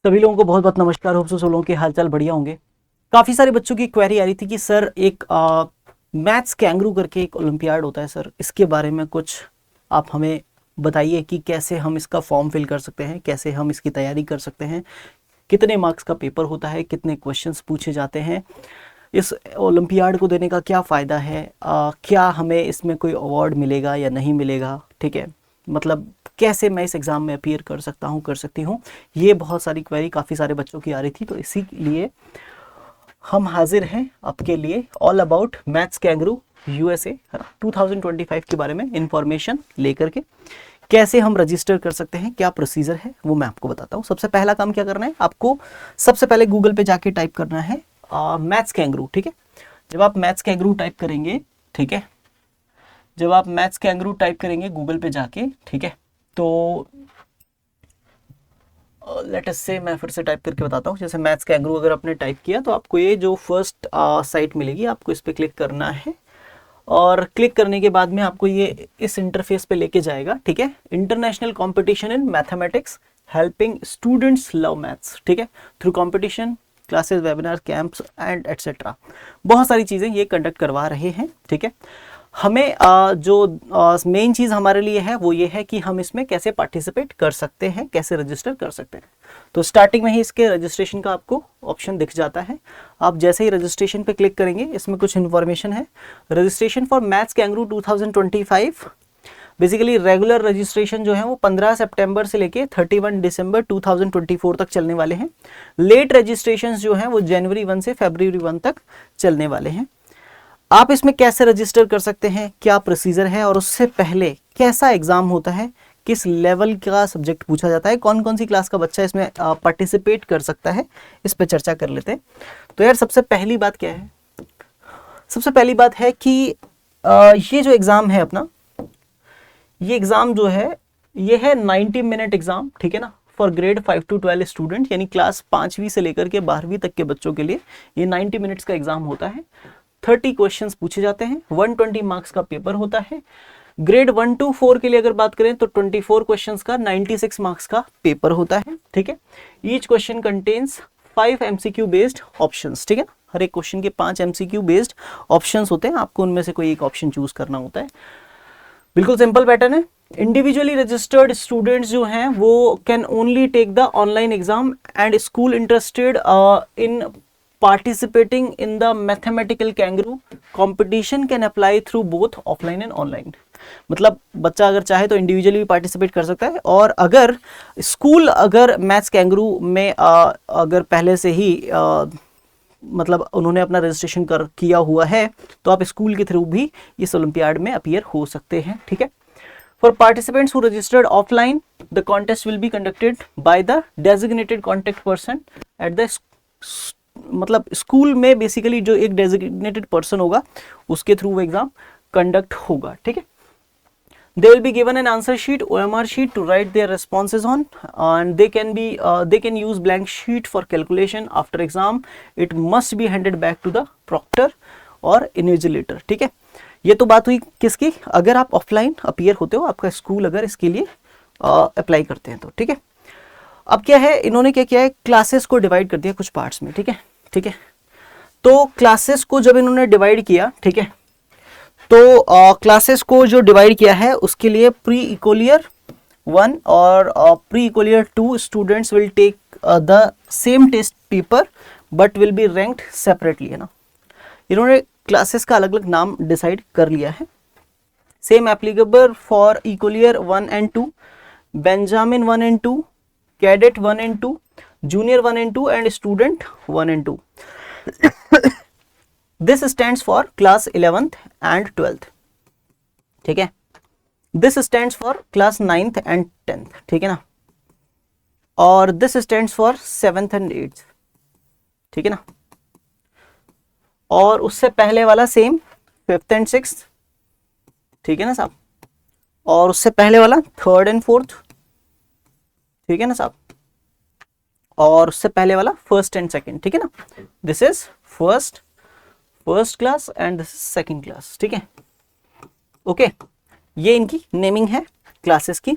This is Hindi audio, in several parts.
सभी लोगों को बहुत बहुत नमस्कार। होप सो सब लोगों के हालचाल बढ़िया होंगे। काफ़ी सारे बच्चों की क्वेरी आ रही थी कि सर एक मैथ्स कैंगरू करके एक ओलंपियाड होता है सर, इसके बारे में कुछ आप हमें बताइए कि कैसे हम इसका फॉर्म फिल कर सकते हैं, कैसे हम इसकी तैयारी कर सकते हैं, कितने मार्क्स का पेपर होता है, कितने क्वेश्चंस पूछे जाते हैं, इस ओलंपियाड को देने का क्या फ़ायदा है, क्या हमें इसमें कोई अवार्ड मिलेगा या नहीं मिलेगा, ठीक है, मतलब कैसे मैं इस एग्ज़ाम में अपीयर कर सकता हूँ, कर सकती हूँ। ये बहुत सारी क्वेरी काफ़ी सारे बच्चों की आ रही थी, तो इसीलिए हम हाजिर हैं आपके लिए all about maths kangaroo USA 2025 के बारे में इंफॉर्मेशन लेकर के कैसे हम रजिस्टर कर सकते हैं, क्या प्रोसीजर है वो मैं आपको बताता हूँ। सबसे पहला काम क्या करना है, आपको सबसे पहले गूगल पे जाके टाइप करना है मैथ्स कैंगरू, ठीक है। जब आप मैथ्स कैंगरू टाइप करेंगे, ठीक है, जब आप मैथ्स कैंगरू टाइप करेंगे गूगल पे जाके, ठीक है, तो लेटेस्ट से मैं फिर से टाइप करके बताता हूँ। जैसे मैथ्स कैंगरू अगर आपने टाइप किया तो आपको ये जो फर्स्ट साइट मिलेगी, आपको इस पर क्लिक करना है और क्लिक करने के बाद में आपको ये इस इंटरफेस पे लेके जाएगा, ठीक है। International competition in mathematics helping students love maths, ठीक है, through competition classes webinar camps and etcetera, बहुत सारी चीज़ें ये कंडक्ट करवा रहे हैं, ठीक है। हमें जो मेन चीज़ हमारे लिए है वो ये है कि हम इसमें कैसे पार्टिसिपेट कर सकते हैं, कैसे रजिस्टर कर सकते हैं। तो स्टार्टिंग में ही इसके रजिस्ट्रेशन का आपको ऑप्शन दिख जाता है। आप जैसे ही रजिस्ट्रेशन पे क्लिक करेंगे, इसमें कुछ इन्फॉर्मेशन है। Registration for maths kangaroo 2025, basically regular registration जो है वो 15 सितंबर से लेके 31 दिसंबर 2024 तक चलने वाले हैं। लेट रजिस्ट्रेशन जो हैं वो जनवरी 1 से फरवरी 1 तक चलने वाले हैं। आप इसमें कैसे रजिस्टर कर सकते हैं, क्या प्रोसीजर है, और उससे पहले कैसा एग्जाम होता है, किस लेवल का सब्जेक्ट पूछा जाता है, कौन कौन सी क्लास का बच्चा इसमें पार्टिसिपेट कर सकता है, इस पर चर्चा कर लेते हैं। तो यार सबसे पहली बात क्या है, सबसे पहली बात है कि ये जो एग्ज़ाम है अपना, ये एग्ज़ाम जो है ये है 90 मिनट एग्ज़ाम, ठीक है ना, फॉर ग्रेड 5 to 12 स्टूडेंट, यानी क्लास 5वीं से लेकर के 12वीं तक के बच्चों के लिए ये 90 मिनट्स का एग्ज़ाम होता है। 30 क्वेश्चंस पूछे जाते हैं, 120 मार्क्स का पेपर होता है। ग्रेड 1 to 4 के लिए अगर बात करें तो 24 क्वेश्चंस का 96 मार्क्स का पेपर होता है, ठीक है। Each question contains 5 MCQ based options, ठीक है। हर एक क्वेश्चन के 5 MCQ बेस्ड ऑप्शंस होते हैं, आपको उनमें से कोई एक ऑप्शन चूज करना होता है। बिल्कुल सिंपल पैटर्न है। इंडिविजुअली रजिस्टर्ड स्टूडेंट्स जो हैं वो can only take the online exam and school interested in participating in the mathematical kangaroo competition can apply through both offline and online। मतलब बच्चा अगर चाहे तो इंडिविजुअली भी पार्टिसिपेट कर सकता है, और अगर स्कूल अगर मैथ्स कैंगरू में अगर पहले से ही मतलब उन्होंने अपना रजिस्ट्रेशन किया हुआ है तो आप स्कूल के थ्रू भी इस ओलंपियाड में अपीयर हो सकते हैं, ठीक है। For participants who registered offline, the contest will be conducted by the designated contact person at the मतलब स्कूल में बेसिकली जो एक डेजिग्नेटेड पर्सन होगा उसके थ्रू वो एग्जाम कंडक्ट होगा, ठीक है। They will be given an answer sheet, OMR sheet to write their responses on, and they can use blank sheet for calculation after exam. It must be handed back to the proctor और invigilator, ठीक है। ये तो बात हुई किसकी, अगर आप ऑफलाइन अपीयर होते हो, आपका स्कूल अगर इसके लिए अप्लाई करते हैं तो, ठीक है। अब क्या है, इन्होंने क्या किया है, क्लासेस को डिवाइड कर दिया कुछ पार्ट्स में, ठीक है, ठीक है। तो क्लासेस को जब इन्होंने डिवाइड किया, ठीक है, तो क्लासेस को जो डिवाइड किया है उसके लिए प्री इक्वलियर 1 और pre ecolier 2 students will take the same test paper but will be ranked separately, है ना। इन्होंने क्लासेस का अलग अलग नाम डिसाइड कर लिया है। Same applicable for ecolier 1 and 2, Benjamin 1 and 2, cadet 1 and 2, junior 1 and 2 and student 1 and 2। This stands for class 11th and 12th, ठीक है। This stands for class 9th and 10th, ठीक है ना। और this stands for 7th and 8th, ठीक है ना। और उससे पहले वाला सेम 5th and 6th, ठीक है ना साहब। और उससे पहले वाला 3rd and 4th, ठीक है ना साहब। और उससे पहले वाला 1st and 2nd, ठीक है ना। This is first class and this is second class, ठीक है, ओके। ये इनकी नेमिंग है क्लासेस की।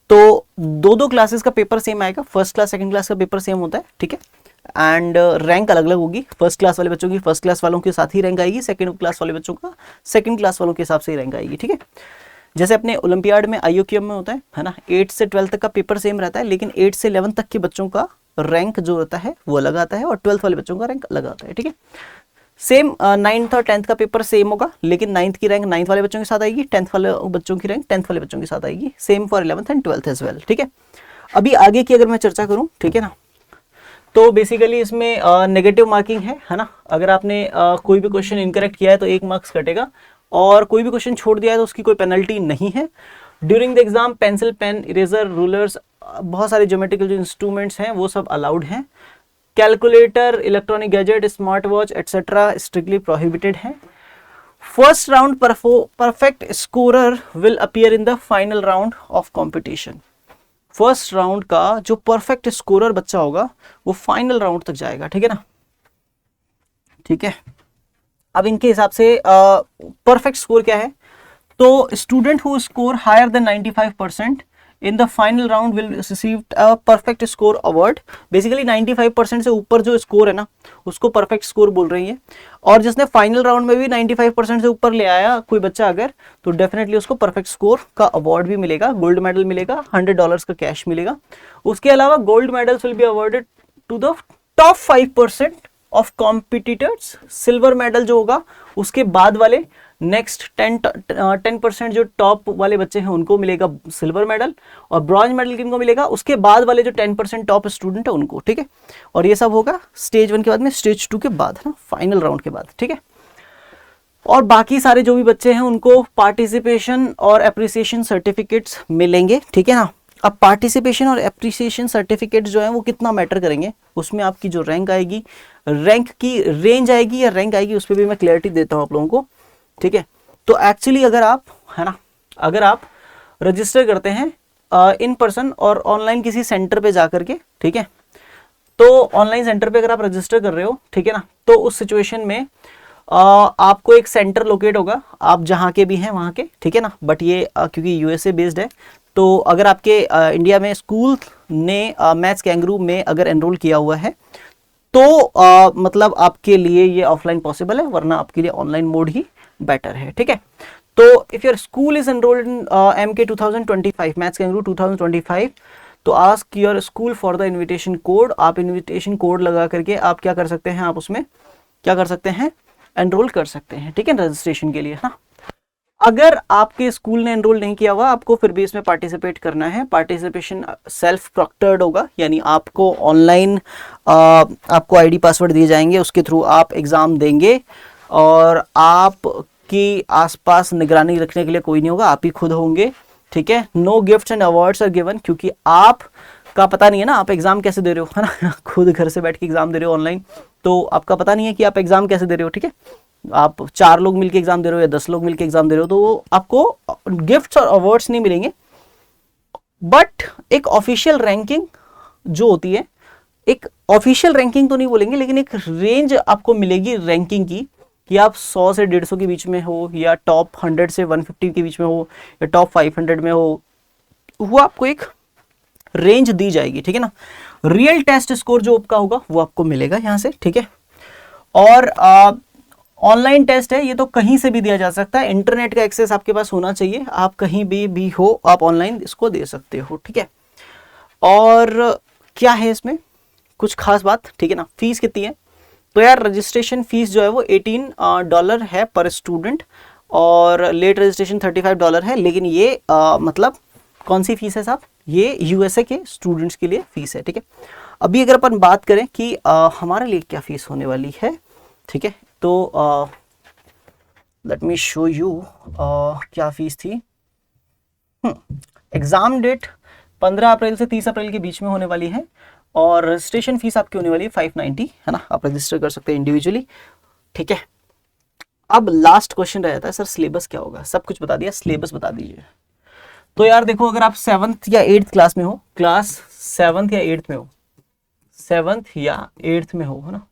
तो दो दो क्लासेस का पेपर सेम आएगा, फर्स्ट क्लास सेकंड क्लास का पेपर सेम होता है, ठीक है। एंड रैंक अलग अलग होगी, फर्स्ट क्लास वाले बच्चों की फर्स्ट क्लास वालों के साथ ही रैंक आएगी, सेकंड क्लास वाले बच्चों का सेकंड क्लास वालों के हिसाब से ही रैंक आएगी, ठीक है। जैसे अपने ओलंपियाड में IOQM में होता है ना, 8 से 12 तक का पेपर सेम रहता है, लेकिन 8 से 11 तक के बच्चों का रैंक जो रहता है वो अलग आता है और 12th वाले बच्चों का रैंक अलग आता है, ठीक है। सेम 9th और 10th का पेपर सेम होगा, लेकिन 9th की रैंक 9th वाले बच्चों के साथ आएगी, 10th वाले बच्चों की रैंक 10th वाले बच्चों के साथ आएगी, same for 11th and 12th as well, ठीक है। अभी आगे की अगर मैं चर्चा करूं, ठीक है ना, तो बेसिकली इसमें नेगेटिव मार्किंग है ना। अगर आपने कोई भी क्वेश्चन इनकरेक्ट किया है तो 1 मार्क्स कटेगा, और कोई भी क्वेश्चन छोड़ दिया है तो उसकी कोई पेनल्टी नहीं है। During the exam pencil, pen, eraser, rulers, बहुत सारे ज्योमेट्रिकल जो इंस्ट्रूमेंट्स हैं वो सब अलाउड हैं। Calculator, electronic gadget, smart watch etcetera strictly prohibited है। First round perfect scorer will appear in the final round of competition. First round का जो परफेक्ट स्कोरर बच्चा होगा वो फाइनल राउंड तक जाएगा, ठीक है ना, ठीक है। अब इनके हिसाब से परफेक्ट स्कोर क्या है, तो student who score higher than 95% in the final round will receive a perfect score award. Basically 95% से ऊपर जो स्कोर है ना उसको परफेक्ट स्कोर बोल रही है, और जिसने फाइनल राउंड में भी 95% से ऊपर ले आया कोई बच्चा अगर, तो डेफिनेटली उसको परफेक्ट स्कोर का अवार्ड भी मिलेगा, गोल्ड मेडल मिलेगा, $100 का कैश मिलेगा। उसके अलावा gold medals will be awarded to the top 5% of competitors. Silver medal जो होगा उसके बाद वाले नेक्स्ट 10% जो टॉप वाले बच्चे हैं उनको मिलेगा सिल्वर मेडल, और ब्रॉन्ज मेडल किनको मिलेगा, उसके बाद वाले जो 10% टॉप स्टूडेंट है उनको, ठीक है। और ये सब होगा स्टेज 1 के बाद में, स्टेज 2 के बाद, है ना, फाइनल राउंड के बाद, ठीक है। और बाकी सारे जो भी बच्चे हैं उनको पार्टिसिपेशन और एप्रिसिएशन सर्टिफिकेट्स मिलेंगे, ठीक है ना। अब पार्टिसिपेशन और एप्रिसिएशन सर्टिफिकेट जो है वो कितना मैटर करेंगे, उसमें आपकी जो रैंक आएगी, रैंक की रेंज आएगी या रैंक आएगी, उस पर भी मैं क्लैरिटी देता हूं आप लोगों को, ठीक है। तो एक्चुअली अगर आप, है ना, अगर आप रजिस्टर करते हैं इन पर्सन और ऑनलाइन किसी सेंटर पे जाकर के, ठीक है, तो ऑनलाइन सेंटर पे अगर आप रजिस्टर कर रहे हो, ठीक है ना, तो उस सिचुएशन में आपको एक सेंटर लोकेट होगा, आप जहाँ के भी हैं वहाँ के, ठीक है ना। बट ये क्योंकि USA बेस्ड है, तो अगर आपके इंडिया में स्कूल ने मैथ्स कैंगरू में अगर एनरोल किया हुआ है तो मतलब आपके लिए ये ऑफलाइन पॉसिबल है, वरना आपके लिए ऑनलाइन मोड ही बेटर है, ठीक है। तो if your school is enrolled in MK 2025 maths kangaroo 2025, तो ask your school for the invitation code. आप इनविटेशन कोड लगा करके आप क्या कर सकते हैं, आप उसमें क्या कर सकते हैं, एनरोल कर सकते हैं, ठीक है, रजिस्ट्रेशन के लिए, है ना। अगर आपके स्कूल ने एनरोल नहीं किया हुआ, आपको फिर भी इसमें पार्टिसिपेट करना है। पार्टिसिपेशन सेल्फ प्रोक्टर्ड होगा, यानी आपको ऑनलाइन आपको आईडी पासवर्ड दिए जाएंगे, उसके थ्रू आप एग्जाम देंगे, और आपकी आसपास निगरानी रखने के लिए कोई नहीं होगा, आप ही खुद होंगे, ठीक है। No gifts and awards are given, क्योंकि आप का पता नहीं है ना आप एग्जाम कैसे दे रहे हो, है ना, खुद घर से बैठ के एग्जाम दे रहे हो ऑनलाइन, तो आपका पता नहीं है कि आप एग्जाम कैसे दे रहे हो, ठीक है। आप 4 लोग मिलके एग्जाम दे रहे हो या 10 लोग मिलके एग्जाम दे रहे हो, तो आपको गिफ्ट्स और अवार्ड्स नहीं मिलेंगे, बट एक ऑफिशियल रैंकिंग जो होती है, एक ऑफिशियल रैंकिंग तो नहीं बोलेंगे, लेकिन एक रेंज आपको मिलेगी रैंकिंग की, कि आप 100 से 150 के बीच में हो, या टॉप 100 से 150 के बीच में हो, या टॉप 500 में हो, वो आपको एक रेंज दी जाएगी, ठीक है ना। रियल टेस्ट स्कोर जो आपका होगा वो आपको मिलेगा यहाँ से, ठीक है। और ऑनलाइन टेस्ट है, ये तो कहीं से भी दिया जा सकता है, इंटरनेट का एक्सेस आपके पास होना चाहिए, आप कहीं भी हो आप ऑनलाइन इसको दे सकते हो, ठीक है। और क्या है इसमें कुछ खास बात, ठीक है ना। फीस कितनी है, तो यार रजिस्ट्रेशन फीस जो है वो $18 है पर स्टूडेंट, और लेट रजिस्ट्रेशन $35 है, लेकिन ये मतलब कौन सी फीस है साहब, ये USA के स्टूडेंट्स के लिए फीस है, ठीक है। अभी अगर अपन बात करें कि हमारे लिए क्या फीस होने वाली है, ठीक है, तो लेट मी शो यू क्या फीस थी। एग्जाम डेट 15 अप्रैल से 30 अप्रैल के बीच में होने वाली है, और रजिस्ट्रेशन फीस आपकी होने वाली है 590, है ना, आप रजिस्टर कर सकते हैं इंडिविजुअली, ठीक है। अब लास्ट क्वेश्चन रह जाता है, सर सिलेबस क्या होगा, सब कुछ बता दिया, सिलेबस बता दीजिए। तो यार देखो, अगर आप 7th या 8th क्लास में हो, क्लास 7th या 8th में हो, 7th या 8th में हो, है ना,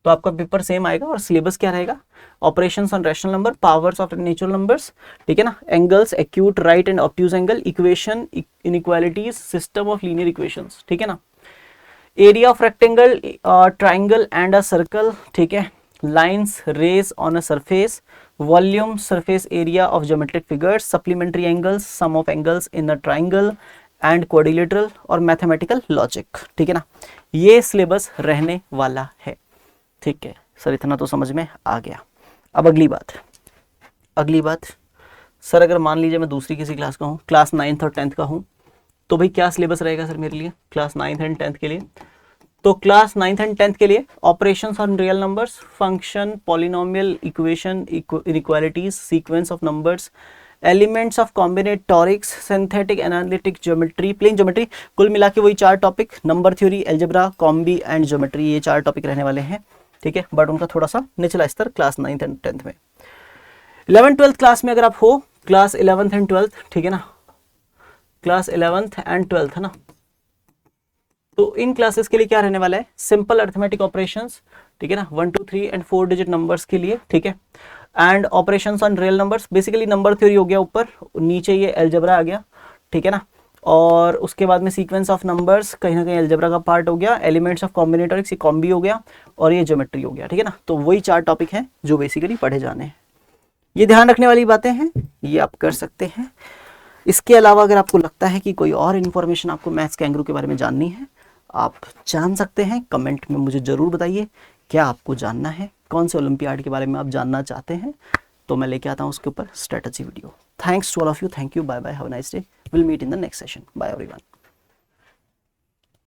तो आपका पेपर सेम आएगा और सिलेबस क्या रहेगा, operations on rational number, powers of natural numbers, ठीक है ना, angles, acute, right and obtuse angle, equation, inequalities, system of linear equations, ठीक है ना, area of rectangle, triangle and a circle, ठीक है, lines, rays on a surface, volume, surface area of geometric figures, supplementary angles, sum of angles in a triangle and quadrilateral और मैथमेटिकल लॉजिक, ठीक है ना, ये सिलेबस रहने वाला है। ठीक है सर, इतना तो समझ में आ गया। अब अगली बात सर, अगर मान लीजिए मैं दूसरी किसी क्लास का हूँ, क्लास 9th और 10th का हूँ, तो भाई क्या सिलेबस रहेगा सर मेरे लिए क्लास 9th एंड 10th के लिए? तो क्लास 9th एंड 10th के लिए operations on real numbers, function, polynomial, equation, inequalities, sequence of numbers, elements of combinatorics, synthetic analytic geometry, plane geometry, कुल मिला के वही 4 topic, number theory, algebra, combi and geometry, ये 4 टॉपिक रहने वाले हैं। ठीक है, बट उनका थोड़ा सा निचला स्तर क्लास 9th एंड 10th में। 11th 12th क्लास में अगर आप हो, क्लास 11th एंड 12th, ठीक है ना, क्लास 11th एंड 12th है ना, तो इन क्लासेस के लिए क्या रहने वाला है, सिंपल अरिथमेटिक ऑपरेशंस, ठीक है ना, 1 2 3 एंड 4 डिजिट नंबर्स के लिए, ठीक है, and operations on real numbers, basically number theory हो गया ऊपर, नीचे ये अलजेब्रा आ गया, ठीक है ना, और उसके बाद में सीक्वेंस ऑफ नंबर्स कहीं ना कहीं अलजेब्रा का पार्ट हो गया, एलिमेंट्स ऑफ कॉम्बिनेटोरिक्स, ये कॉम्बी हो गया, और ये ज्योमेट्री हो गया, ठीक है ना। तो वही 4 टॉपिक हैं जो बेसिकली पढ़े जाने हैं। ये ध्यान रखने वाली बातें हैं, ये आप कर सकते हैं। इसके अलावा अगर आपको लगता है कि कोई और इन्फॉर्मेशन आपको मैथ्स कैंगरू के बारे में जाननी है, आप जान सकते हैं, कमेंट में मुझे ज़रूर बताइए क्या आपको जानना है, कौन से ओलंपियाड के बारे में आप जानना चाहते हैं, तो मैं लेके आता हूँ उसके ऊपर strategy video. Thanks to all of you, thank you, bye bye, have a nice day, will meet in the next session, bye everyone.